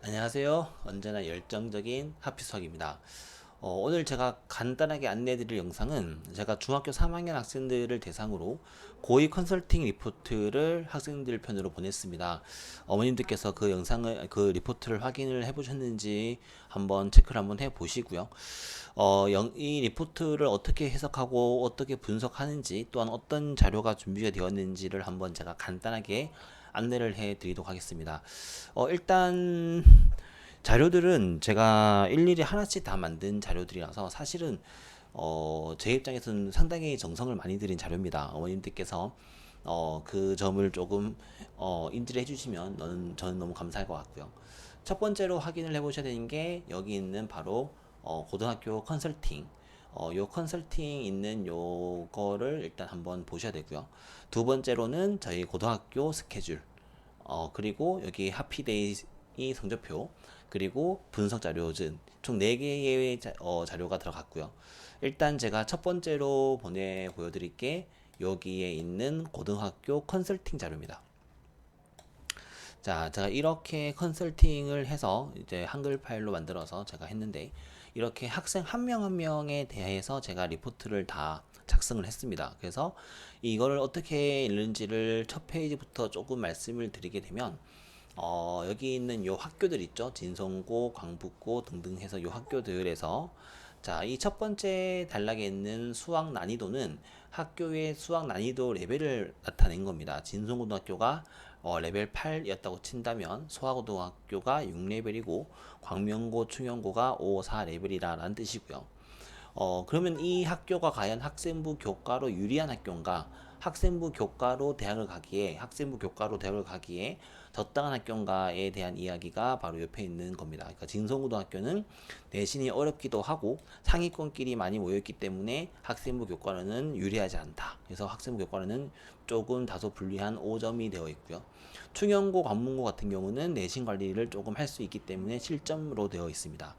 안녕하세요. 언제나 열정적인 하피수학입니다. 오늘 제가 간단하게 안내해드릴 영상은 제가 중학교 3학년 학생들을 대상으로 고의 컨설팅 리포트를 학생들 편으로 보냈습니다. 어머님들께서 그 영상을, 그 리포트를 확인을 해보셨는지 한번 체크를 한번 해보시고요. 이 리포트를 어떻게 해석하고 어떻게 분석하는지 또한 어떤 자료가 준비가 되었는지를 한번 제가 간단하게 안내를 해드리도록 하겠습니다. 일단 자료들은 제가 일일이 하나씩 다 만든 자료들이라서 사실은 제 입장에서는 상당히 정성을 많이 들인 자료입니다. 어머님들께서 그 점을 조금 인지를 해주시면 저는 너무 감사할 것 같고요. 첫 번째로 확인을 해보셔야 되는 게 여기 있는 바로 고등학교 컨설팅. 요 컨설팅 있는 요거를 일단 한번 보셔야 되고요. 두 번째로는 저희 고등학교 스케줄. 그리고 여기 하피데이 성적표, 그리고 분석 자료 총 4개의 자료가 들어갔고요. 일단 제가 첫 번째로 보여드릴 게 여기에 있는 고등학교 컨설팅 자료입니다. 자, 제가 이렇게 컨설팅을 해서 이제 한글 파일로 만들어서 제가 했는데, 이렇게 학생 한 명 한 명에 대해서 제가 리포트를 다 작성을 했습니다. 그래서 이거를 어떻게 읽는지를 첫 페이지부터 조금 말씀을 드리게 되면, 여기 있는 요 학교들 있죠? 진성고, 광북고 등등 해서 요 학교들에서, 자, 이 첫 번째 단락에 있는 수학 난이도는 학교의 수학 난이도 레벨을 나타낸 겁니다. 진성고등학교가 레벨 8이었다고 친다면 소아고등학교가 6레벨이고 광명고, 충영고가 5, 4레벨이라는 뜻이고요. 그러면 이 학교가 과연 학생부 교과로 유리한 학교인가? 학생부 교과로 대학을 가기에 적당한 학교인가에 대한 이야기가 바로 옆에 있는 겁니다. 그러니까 진성고등학교는 내신이 어렵기도 하고 상위권끼리 많이 모여있기 때문에 학생부 교과로는 유리하지 않다. 그래서 학생부 교과로는 조금 다소 불리한 5점이 되어 있고요. 충영고, 관문고 같은 경우는 내신 관리를 조금 할 수 있기 때문에 7점으로 되어 있습니다.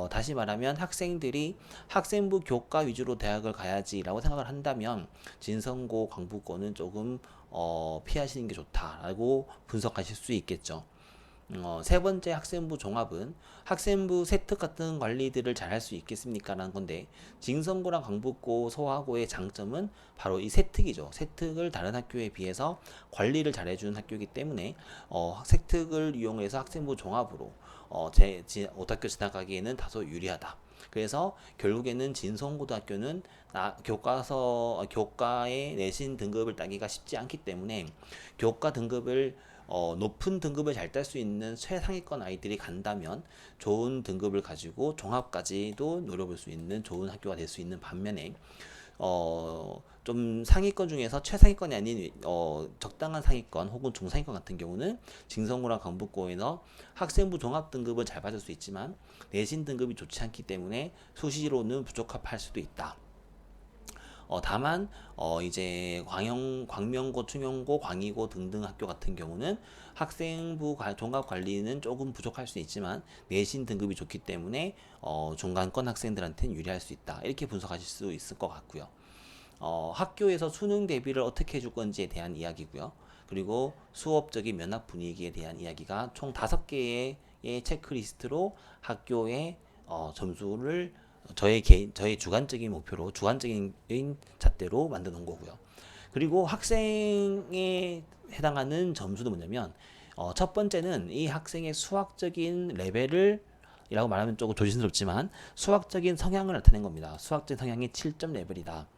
다시 말하면 학생들이 학생부 교과 위주로 대학을 가야지라고 생각을 한다면 진성고, 광부고는 조금 피하시는 게 좋다라고 분석하실 수 있겠죠. 세 번째 학생부 종합은 학생부 세특 같은 관리들을 잘 할 수 있겠습니까? 라는 건데, 진성고랑 강북고, 소아고의 장점은 바로 이 세특이죠. 세특을 다른 학교에 비해서 관리를 잘 해주는 학교이기 때문에, 세특을 이용해서 학생부 종합으로, 오학교 지나가기에는 다소 유리하다. 그래서 결국에는 진성고등학교는 교과의 내신 등급을 따기가 쉽지 않기 때문에 교과 등급을 높은 등급을 잘 딸 수 있는 최상위권 아이들이 간다면 좋은 등급을 가지고 종합까지도 노려볼 수 있는 좋은 학교가 될 수 있는 반면에 좀 상위권 중에서 최상위권이 아닌 적당한 상위권 혹은 중상위권 같은 경우는 진성고랑 강북고에서 학생부 종합 등급은 잘 받을 수 있지만 내신 등급이 좋지 않기 때문에 수시로는 부적합할 수도 있다. 다만 이제 광명고, 충영고, 광희고 등등 학교 같은 경우는 학생부 종합 관리는 조금 부족할 수 있지만 내신 등급이 좋기 때문에 중간권 학생들한테는 유리할 수 있다. 이렇게 분석하실 수 있을 것 같고요. 학교에서 수능 대비를 어떻게 해줄 건지에 대한 이야기고요. 그리고 수업적인 면학 분위기에 대한 이야기가 총 5개의 체크리스트로 학교의 점수를 저의 주관적인 목표로 주관적인 잣대로 만들어 놓은 거고요. 그리고 학생에 해당하는 점수도 뭐냐면 첫 번째는 이 학생의 수학적인 레벨을 이라고 말하면 조금 조심스럽지만 수학적인 성향을 나타낸 겁니다. 수학적 성향이 7점 레벨이다.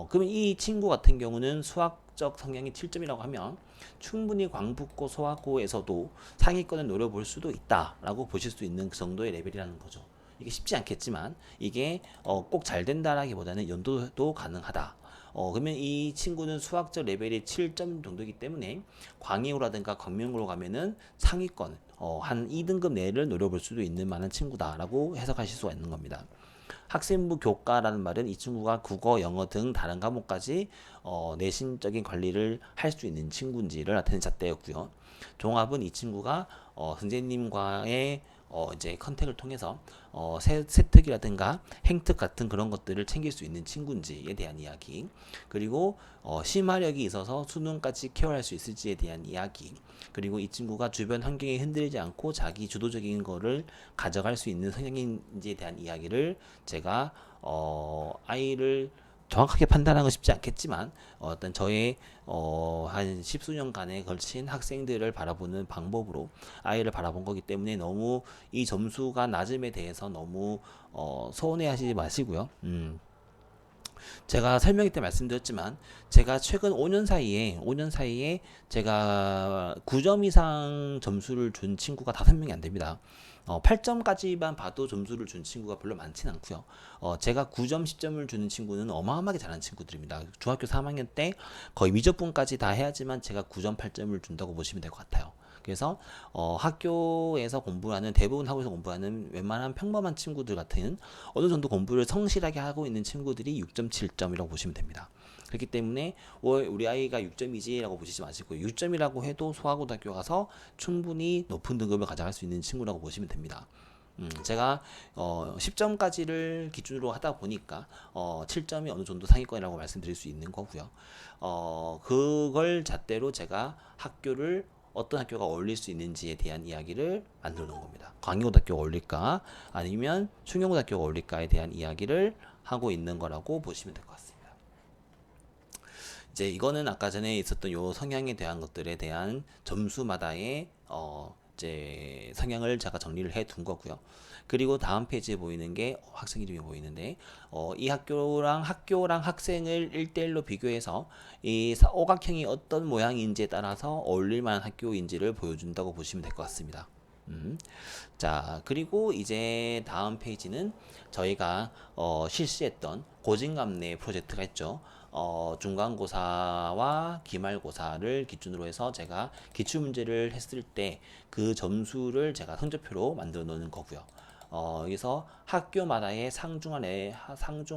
그러면 이 친구 같은 경우는 수학적 성향이 7점이라고 하면 충분히 광북고 소학고에서도 상위권을 노려볼 수도 있다라고 보실 수 있는 그 정도의 레벨이라는 거죠. 이게 쉽지 않겠지만 이게 꼭 잘 된다라기보다는 연도도 가능하다. 그러면 이 친구는 수학적 레벨이 7점 정도이기 때문에 광희고라든가 광명고로 가면은 상위권 한 2등급 내를 노려볼 수도 있는 만한 친구다라고 해석하실 수가 있는 겁니다. 학생부 교과라는 말은 이 친구가 국어, 영어 등 다른 과목까지 내신적인 관리를 할 수 있는 친구인지를 나타내는 잣대였고요. 종합은 이 친구가 선생님과의 이제 컨택을 통해서 세특이라든가 행특 같은 그런 것들을 챙길 수 있는 친구인지에 대한 이야기, 그리고 심화력이 있어서 수능까지 케어할 수 있을지에 대한 이야기, 그리고 이 친구가 주변 환경에 흔들리지 않고 자기 주도적인 거를 가져갈 수 있는 성향인지에 대한 이야기를 제가 아이를 정확하게 판단하는 건 쉽지 않겠지만 어떤 저의 한 십수년간에 걸친 학생들을 바라보는 방법으로 아이를 바라본 거기 때문에 너무 이 점수가 낮음에 대해서 너무 서운해하시지 마시고요. 제가 설명회 때 말씀드렸지만 제가 최근 5년 사이에 제가 9점 이상 점수를 준 친구가 5명이 안 됩니다. 8점까지만 봐도 점수를 준 친구가 별로 많진 않고요. 제가 9점, 10점을 주는 친구는 어마어마하게 잘하는 친구들입니다. 중학교 3학년 때 거의 미적분까지 다 해야지만 제가 9점, 8점을 준다고 보시면 될 것 같아요. 그래서 학교에서 공부하는 대부분 학교에서 공부하는 웬만한 평범한 친구들 같은 어느 정도 공부를 성실하게 하고 있는 친구들이 6점, 7점이라고 보시면 됩니다. 그렇기 때문에 우리 아이가 6점이지라고 보시지 마시고 6점이라고 해도 소아고등학교 가서 충분히 높은 등급을 가져갈 수 있는 친구라고 보시면 됩니다. 제가 10점까지를 기준으로 하다 보니까 7점이 어느 정도 상위권이라고 말씀드릴 수 있는 거고요. 그걸 잣대로 제가 학교를 어떤 학교가 어울릴 수 있는지에 대한 이야기를 만들어 놓은 겁니다. 광희고등학교가 어울릴까 아니면 충영고등학교가 어울릴까에 대한 이야기를 하고 있는 거라고 보시면 될 것 같습니다. 이제 이거는 아까 전에 있었던 요 성향에 대한 것들에 대한 점수마다의 이제 성향을 제가 정리를 해 둔 거고요. 그리고 다음 페이지에 보이는 게 학생 이름이 보이는데 이 학교랑 학생을 1대1로 비교해서 이 오각형이 어떤 모양인지에 따라서 어울릴 만한 학교인지를 보여준다고 보시면 될 것 같습니다. 자, 그리고 이제 다음 페이지는 저희가 실시했던 고진감래 프로젝트가 있죠. 중간고사와 기말고사를 기준으로 해서 제가 기출문제를 했을 때 그 점수를 제가 성적표로 만들어 놓는 거고요. 여기서 학교마다의 상중하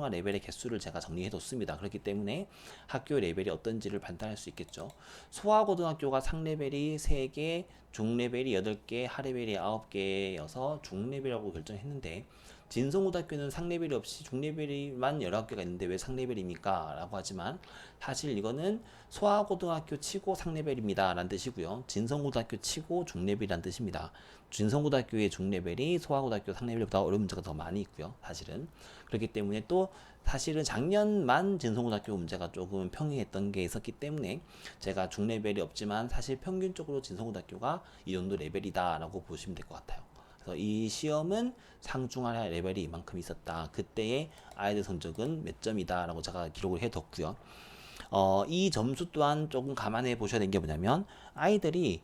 레벨의 개수를 제가 정리해 뒀습니다. 그렇기 때문에 학교 레벨이 어떤지를 판단할 수 있겠죠. 소아고등학교가 상레벨이 3개, 중레벨이 8개, 하레벨이 9개여서 중레벨이라고 결정했는데 진성고등학교는 상레벨이 없이 중레벨이만 19개가 있는데 왜 상레벨입니까? 라고 하지만 사실 이거는 소아고등학교 치고 상레벨입니다 라는 뜻이고요. 진성고등학교 치고 중레벨이라는 뜻입니다. 진성고등학교의 중레벨이 소아고등학교 상레벨보다 어려운 문제가 더 많이 있고요. 사실은 그렇기 때문에 또 사실은 작년만 진성고등학교 문제가 조금 평이했던 게 있었기 때문에 제가 중레벨이 없지만 사실 평균적으로 진성고등학교가 이 정도 레벨이다 라고 보시면 될 것 같아요. 그래서 이 시험은 상중하 레벨이 이만큼 있었다. 그때의 아이들 성적은 몇 점이다 라고 제가 기록을 해뒀고요. 이 점수 또한 조금 감안해 보셔야 되는 게 뭐냐면 아이들이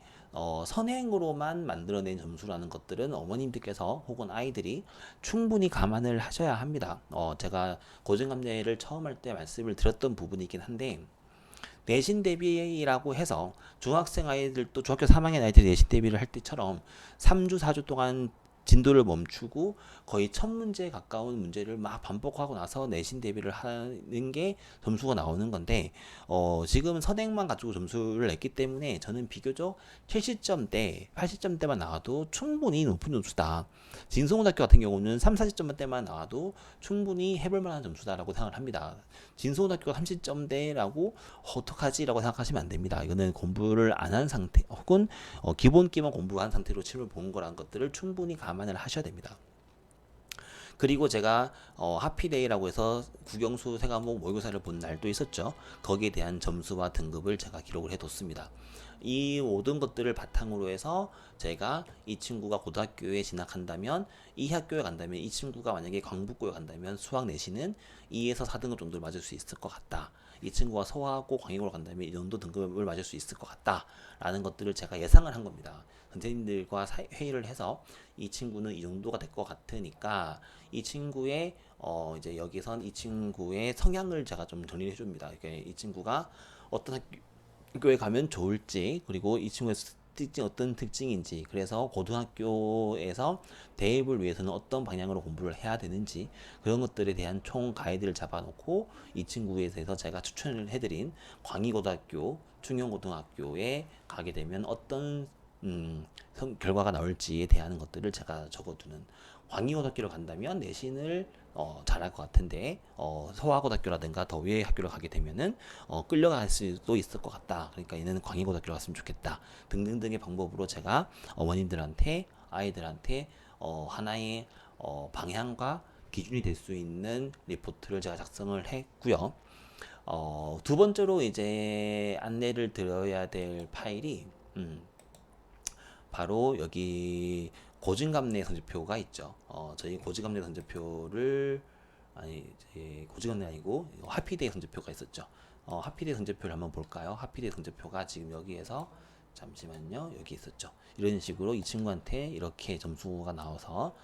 선행으로만 만들어낸 점수라는 것들은 어머님들께서 혹은 아이들이 충분히 감안을 하셔야 합니다. 제가 고정감래를 처음 할 때 말씀을 드렸던 부분이긴 한데 내신 대비라고 해서 중학생 아이들도 중학교 3학년 아이들이 내신 대비를 할 때처럼 3주, 4주 동안 진도를 멈추고 거의 1000문제에 가까운 문제를 막 반복하고 나서 내신 대비를 하는 게 점수가 나오는 건데 지금은 선행만 가지고 점수를 냈기 때문에 저는 비교적 70점대, 80점대만 나와도 충분히 높은 점수다. 진성고등학교 같은 경우는 3, 40점대만 나와도 충분히 해볼 만한 점수다라고 생각을 합니다. 진성고등학교가 30점대라고 어떡하지? 라고 생각하시면 안 됩니다. 이거는 공부를 안 한 상태 혹은 기본기만 공부한 상태로 시험을 본 거라는 것들을 충분히 감안을 하셔야 됩니다. 그리고 제가 하피데이라고 해서 국영수 세과목 모의고사를 본 날도 있었죠. 거기에 대한 점수와 등급을 제가 기록을 해뒀습니다. 이 모든 것들을 바탕으로 해서 제가 이 친구가 고등학교에 진학한다면 이 학교에 간다면 이 친구가 만약에 광북고에 간다면 수학 내신은 2에서 4등급 정도를 맞을 수 있을 것 같다. 이 친구가 서하고 광역으로 간다면 이 정도 등급을 맞을 수 있을 것 같다 라는 것들을 제가 예상을 한 겁니다. 선생님들과 회의를 해서 이 친구는 이 정도가 될 것 같으니까 이 친구의 이제 여기선 이 친구의 성향을 제가 좀 정리해 줍니다. 이 친구가 어떤 학교에 가면 좋을지, 그리고 이 친구의 특징 어떤 특징인지, 그래서 고등학교에서 대입을 위해서는 어떤 방향으로 공부를 해야 되는지 그런 것들에 대한 총 가이드를 잡아놓고 이 친구에 대해서 제가 추천을 해드린 광희고등학교 충영고등학교에 가게 되면 어떤 결과가 나올지에 대한 것들을 제가 적어두는, 광희고등학교를 간다면 내신을 잘할 것 같은데 서화고등학교라든가 더 위의 학교를 가게 되면은 끌려갈 수도 있을 것 같다. 그러니까 얘는 광희고등학교로 갔으면 좋겠다. 등등등의 방법으로 제가 어머님들한테 아이들한테 하나의 방향과 기준이 될 수 있는 리포트를 제가 작성을 했고요. 두 번째로 이제 안내를 드려야 될 파일이 바로 여기 고진감래 성적표가 있죠. 저희 고진감래 성적표를 이제 고진감래 아니고 하피데이 성적표가 있었죠. 하피데이 성적표를 한번 볼까요? 하피데이 성적표가 지금 여기에서 잠시만요. 여기 있었죠. 이런 식으로 이 친구한테 이렇게 점수가 나와서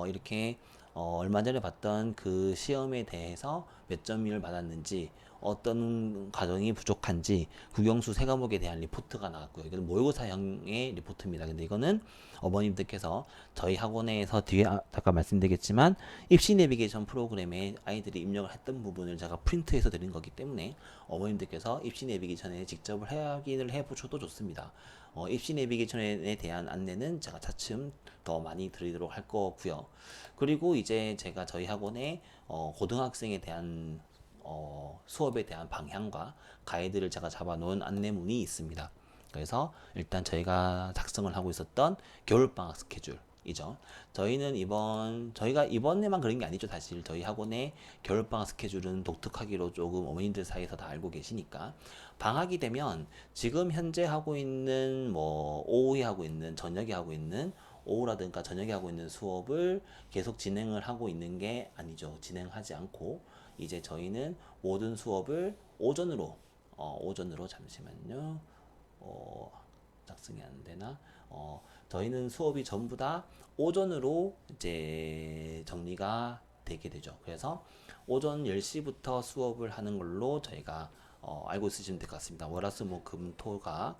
이렇게 얼마 전에 봤던 그 시험에 대해서 몇 점을 받았는지, 어떤 과정이 부족한지 국영수 세 과목에 대한 리포트가 나왔고요. 이건 모의고사형의 리포트입니다. 근데 이거는 어머님들께서 저희 학원에서 뒤에 잠깐 말씀드리겠지만 입시 내비게이션 프로그램에 아이들이 입력을 했던 부분을 제가 프린트해서 드린 거기 때문에 어머님들께서 입시 내비게이션에 직접 확인을 해보셔도 좋습니다. 입시 내비게이션에 대한 안내는 제가 차츰 더 많이 드리도록 할 거고요. 그리고 이제 제가 저희 학원에 고등학생에 대한 수업에 대한 방향과 가이드를 제가 잡아놓은 안내문이 있습니다. 그래서 일단 저희가 작성을 하고 있었던 겨울방학 스케줄이죠. 저희가 이번에만 그런 게 아니죠. 사실 저희 학원의 겨울방학 스케줄은 독특하기로 조금 어머님들 사이에서 다 알고 계시니까, 방학이 되면 지금 현재 하고 있는 오후에 하고 있는, 저녁에 하고 있는, 오후라든가 저녁에 하고 있는 수업을 계속 진행을 하고 있는 게 아니죠. 진행하지 않고 이제 저희는 모든 수업을 오전으로 잠시만요. 작성이 안 되나? 저희는 수업이 전부 다 오전으로 이제 정리가 되게 되죠. 그래서 오전 10시부터 수업을 하는 걸로 저희가 알고 있으시면 될 것 같습니다. 월화수목금토가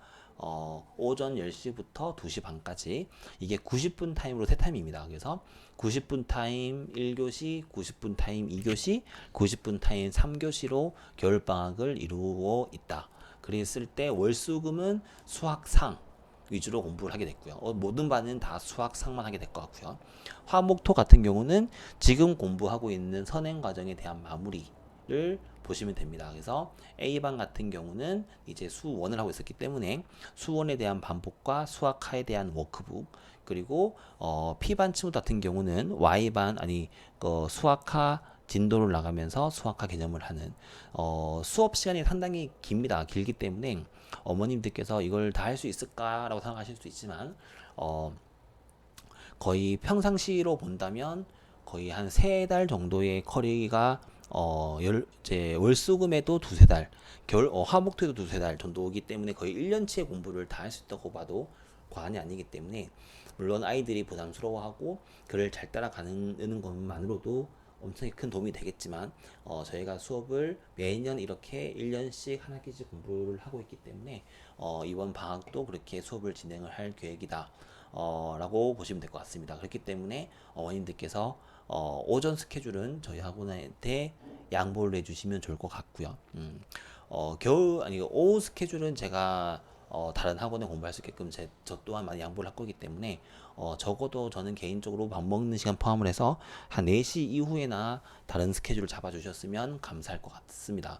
오전 10시부터 2시 반까지, 이게 90분 타임으로 세 타임입니다. 그래서 90분 타임 1교시, 90분 타임 2교시, 90분 타임 3교시로 겨울방학을 이루어 있다. 그랬을 때 월수금은 수학상 위주로 공부를 하게 됐고요. 모든 반은 다 수학상만 하게 될 것 같고요. 화목토 같은 경우는 지금 공부하고 있는 선행 과정에 대한 마무리를 보시면 됩니다. 그래서 A반 같은 경우는 이제 수1을 하고 있었기 때문에 수1에 대한 반복과 수학하에 대한 워크북, 그리고 P반 친구 같은 경우는 Y반 수학하 진도를 나가면서 수학하 개념을 하는, 수업 시간이 상당히 깁니다. 길기 때문에 어머님들께서 이걸 다 할 수 있을까라고 생각하실 수 있지만 거의 평상시로 본다면 거의 한 3달 정도의 커리가 이제 월수금에도 2-3달, 화목토에도 2-3달 정도이기 때문에 거의 1년치의 공부를 다 할 수 있다고 봐도 과언이 아니기 때문에, 물론 아이들이 부담스러워하고 글을 잘 따라가는 것만으로도 엄청 큰 도움이 되겠지만 저희가 수업을 매년 이렇게 1년씩 한 학기씩 공부를 하고 있기 때문에 이번 방학도 그렇게 수업을 진행을 할 계획이다 라고 보시면 될 것 같습니다. 그렇기 때문에 어머님들께서 오전 스케줄은 저희 학원한테 양보를 해주시면 좋을 것 같고요. 오후 스케줄은 제가 다른 학원에 공부할 수 있게끔 저 또한 많이 양보를 할 거기 때문에 적어도 저는 개인적으로 밥 먹는 시간 포함을 해서 한 4시 이후에나 다른 스케줄을 잡아주셨으면 감사할 것 같습니다.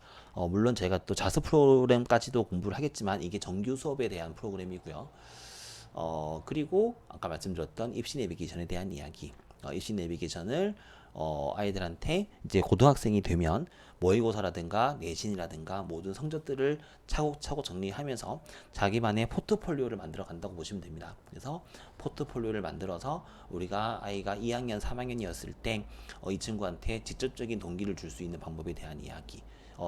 물론 제가 또 자습 프로그램까지도 공부를 하겠지만 이게 정규 수업에 대한 프로그램이고요. 그리고 아까 말씀드렸던 입시 내비게이션에 대한 이야기, 입시 내비게이션을 아이들한테 이제 고등학생이 되면 모의고사라든가 내신이라든가 모든 성적들을 차곡차곡 정리하면서 자기만의 포트폴리오를 만들어 간다고 보시면 됩니다. 그래서 포트폴리오를 만들어서 우리가 아이가 2학년, 3학년이었을 때 이 친구한테 직접적인 동기를 줄 수 있는 방법에 대한 이야기,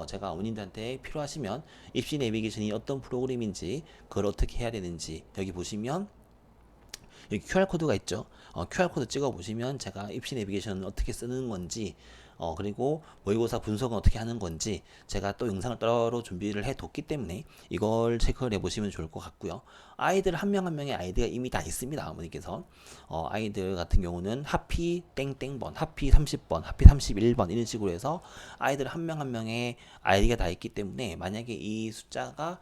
제가 어머님들한테 필요하시면 입시 내비게이션이 어떤 프로그램인지, 그걸 어떻게 해야 되는지, 여기 보시면 여기 QR코드가 있죠. QR코드 찍어 보시면 제가 입시 내비게이션을 어떻게 쓰는 건지, 그리고 모의고사 분석은 어떻게 하는 건지 제가 또 영상을 따로 준비를 해 뒀기 때문에 이걸 체크를 해 보시면 좋을 것 같고요. 아이들 한 명 한 명의 아이디가 이미 다 있습니다. 어머니께서 아이들 같은 경우는 하피 땡땡번, 하피 30번, 하피 31번 이런 식으로 해서 아이들 한 명 한 명의 아이디가 다 있기 때문에 만약에 이 숫자가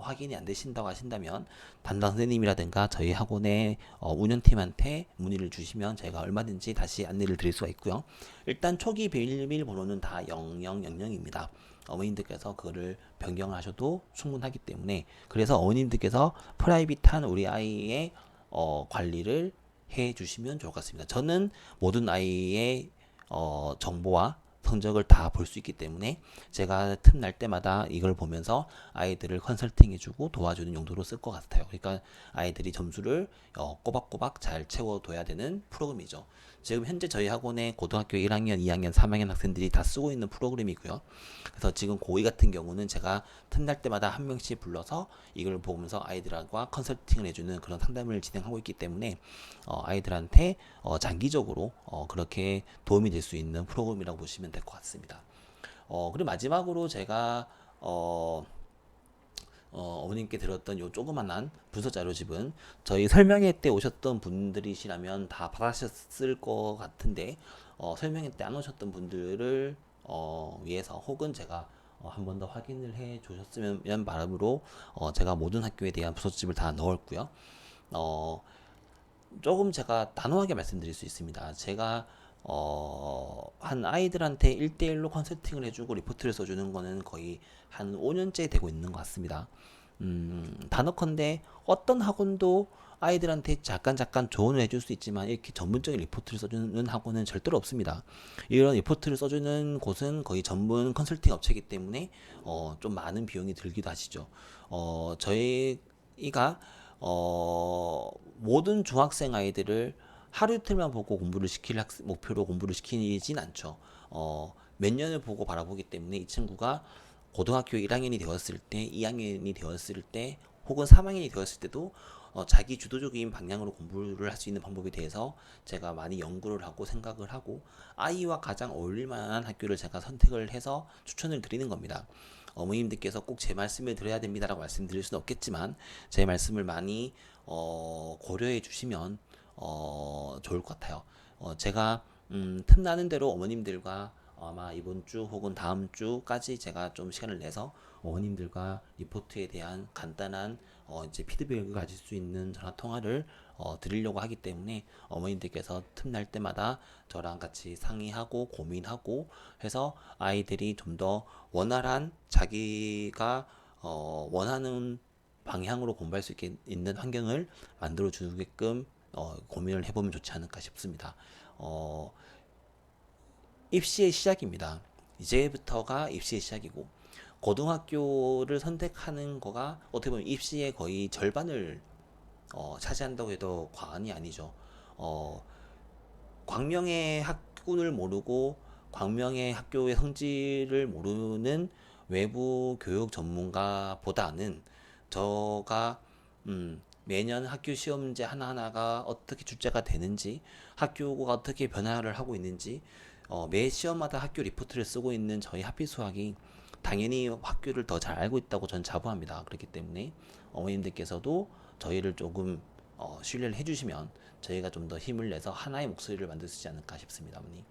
확인이 안 되신다고 하신다면 담당 선생님이라든가 저희 학원의 운영팀한테 문의를 주시면 제가 얼마든지 다시 안내를 드릴 수가 있고요. 일단 초기 비밀번호는 다 0000입니다. 어머님들께서 그거를 변경하셔도 충분하기 때문에, 그래서 어머님들께서 프라이빗한 우리 아이의 관리를 해 주시면 좋을 것 같습니다. 저는 모든 아이의 정보와 성적을 다 볼 수 있기 때문에 제가 틈날 때마다 이걸 보면서 아이들을 컨설팅 해주고 도와주는 용도로 쓸 것 같아요. 그러니까 아이들이 점수를 꼬박꼬박 잘 채워둬야 되는 프로그램이죠. 지금 현재 저희 학원에 고등학교 1학년, 2학년, 3학년 학생들이 다 쓰고 있는 프로그램이고요. 그래서 지금 고2 같은 경우는 제가 틈날 때마다 한 명씩 불러서 이걸 보면서 아이들과 컨설팅을 해주는 그런 상담을 진행하고 있기 때문에 아이들한테 장기적으로 그렇게 도움이 될 수 있는 프로그램이라고 보시면 될 것 같습니다. 그리고 마지막으로 제가 어머님께 드렸던 요 조그만한 분석 자료집은 저희 설명회 때 오셨던 분들이시라면 다 받으셨을 것 같은데, 설명회 때 안 오셨던 분들을 위해서, 혹은 제가 한 번 더 확인을 해 주셨으면 바람으로 제가 모든 학교에 대한 분석집을 다 넣었고요. 조금 제가 단호하게 말씀드릴 수 있습니다. 제가 한 아이들한테 1대1로 컨설팅을 해주고 리포트를 써주는 거는 거의 한 5년째 되고 있는 것 같습니다. 단언컨대 어떤 학원도 아이들한테 잠깐 조언을 해줄 수 있지만 이렇게 전문적인 리포트를 써주는 학원은 절대로 없습니다. 이런 리포트를 써주는 곳은 거의 전문 컨설팅 업체이기 때문에 좀 많은 비용이 들기도 하시죠. 저희가 모든 중학생 아이들을 하루 이틀만 보고 공부를 시킬 목표로 공부를 시키진 않죠. 몇 년을 보고 바라보기 때문에 이 친구가 고등학교 1학년이 되었을 때, 2학년이 되었을 때, 혹은 3학년이 되었을 때도 자기 주도적인 방향으로 공부를 할 수 있는 방법에 대해서 제가 많이 연구를 하고 생각을 하고 아이와 가장 어울릴 만한 학교를 제가 선택을 해서 추천을 드리는 겁니다. 어머님들께서 꼭 제 말씀을 들어야 됩니다라고 말씀드릴 수는 없겠지만 제 말씀을 많이 고려해 주시면 좋을 것 같아요. 제가 틈나는 대로 어머님들과 아마 이번 주 혹은 다음 주까지 제가 좀 시간을 내서 어머님들과 리포트에 대한 간단한 이제 피드백을 가질 수 있는 전화 통화를 드리려고 하기 때문에 어머님들께서 틈날 때마다 저랑 같이 상의하고 고민하고 해서 아이들이 좀 더 원활한 자기가 원하는 방향으로 공부할 수 있는 환경을 만들어 주게끔 고민을 해보면 좋지 않을까 싶습니다. 입시의 시작입니다. 이제부터가 입시의 시작이고 고등학교를 선택하는 거가 어떻게 보면 입시의 거의 절반을 차지한다고 해도 과언이 아니죠. 광명의 학군을 모르고 광명의 학교의 성질을 모르는 외부 교육 전문가보다는 저가 매년 학교 시험제 하나하나가 어떻게 출제가 되는지, 학교가 어떻게 변화를 하고 있는지, 매 시험마다 학교 리포트를 쓰고 있는 저희 하필수학이 당연히 학교를 더 잘 알고 있다고 전 자부합니다. 그렇기 때문에 어머님들께서도 저희를 조금 신뢰를 해주시면 저희가 좀 더 힘을 내서 하나의 목소리를 만들 수 있지 않을까 싶습니다, 어머니.